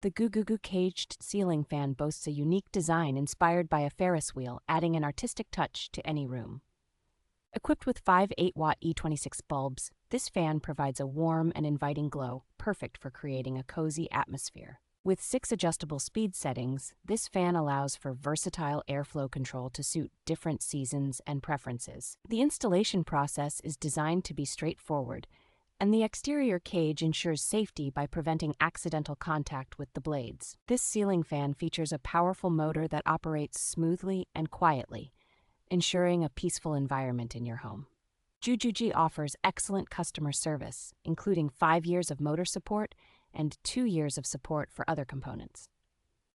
The GUGEGUGE Caged Ceiling Fan boasts a unique design inspired by a Ferris wheel, adding an artistic touch to any room. Equipped with 5 8-watt E26 bulbs, this fan provides a warm and inviting glow, perfect for creating a cozy atmosphere. With 6 adjustable speed settings, this fan allows for versatile airflow control to suit different seasons and preferences. The installation process is designed to be straightforward, and the exterior cage ensures safety by preventing accidental contact with the blades. This ceiling fan features a powerful motor that operates smoothly and quietly, ensuring a peaceful environment in your home. GUGEGUGE offers excellent customer service, including 5 years of motor support and 2 years of support for other components.